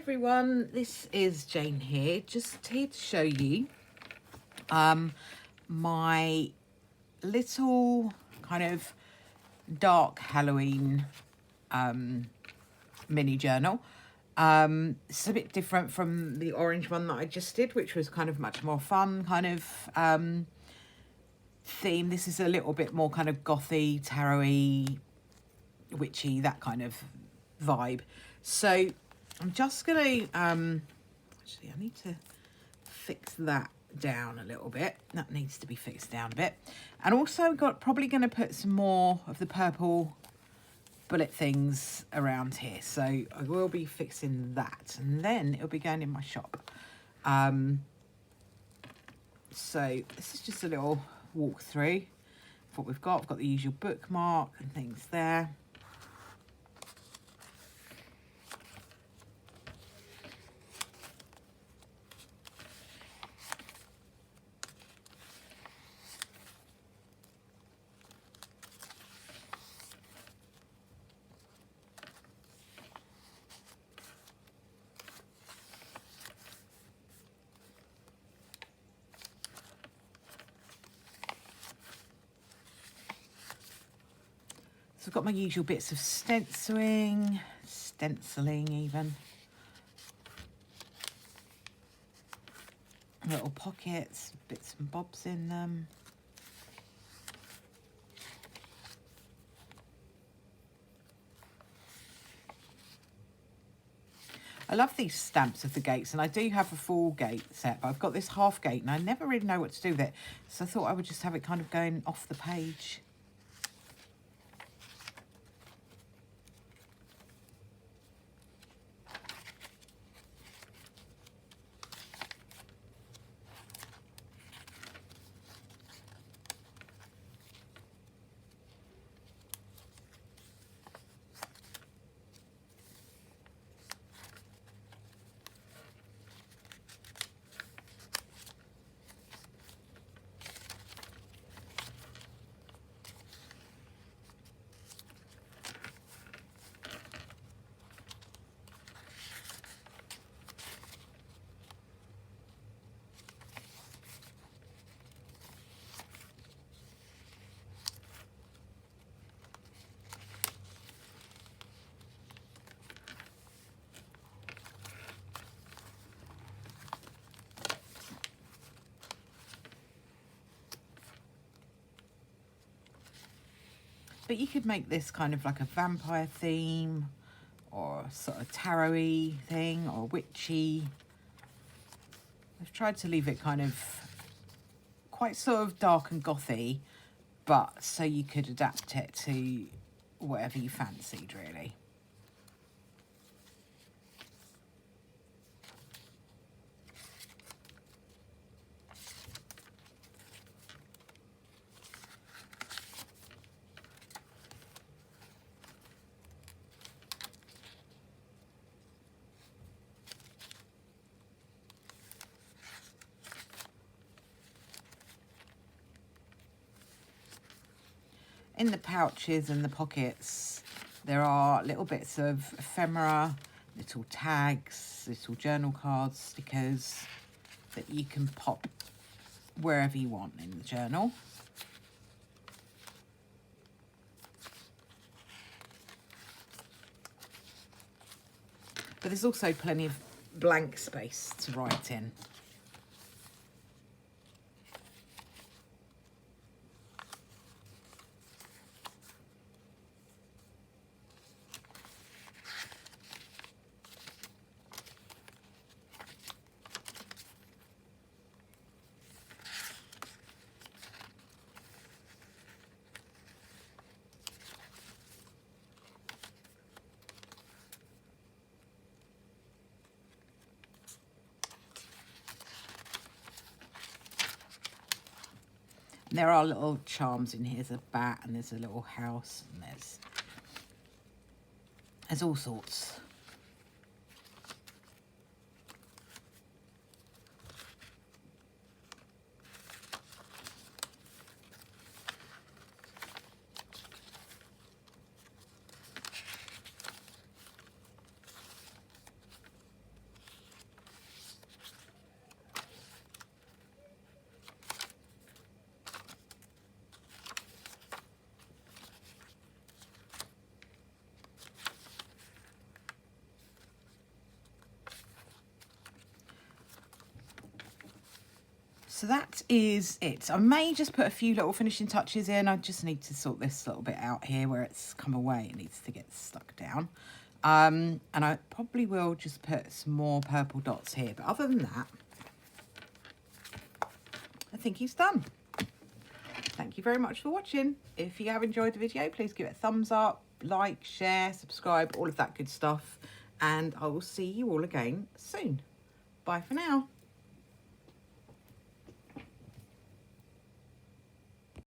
everyone, this is Jane here, just here to show you my little kind of dark Halloween mini journal. It's a bit different from the orange one that I just did, which was kind of much more fun kind of theme. This is a little bit more kind of gothy, tarot-y, witchy, that kind of vibe. So I'm just gonna actually I need to fix that down a little bit. That needs to be fixed down a bit. And also probably going to put some more of the purple bullet things around here, so I will be fixing that, and then it'll be going in my shop. So this is just a little walkthrough of what we've got. I've got the usual bookmark and things there. So I've got my usual bits of stenciling even. Little pockets, bits and bobs in them. I love these stamps of the gates, and I do have a full gate set, but I've got this half gate and I never really know what to do with it. So I thought I would just have it kind of going off the page. But you could make this kind of like a vampire theme, or sort of tarot-y thing, or witchy. I've tried to leave it kind of quite sort of dark and gothy, but so you could adapt it to whatever you fancied, really. In the pouches and the pockets, there are little bits of ephemera, little tags, little journal cards, stickers that you can pop wherever you want in the journal. But there's also plenty of blank space to write in. There are little charms in here. There's a bat and there's a little house and there's all sorts. So that is it. I may just put a few little finishing touches in. I just need to sort this little bit out here where it's come away. It needs to get stuck down. And I probably will just put some more purple dots here. But other than that, I think he's done. Thank you very much for watching. If you have enjoyed the video, please give it a thumbs up, like, share, subscribe, all of that good stuff. And I will see you all again soon. Bye for now.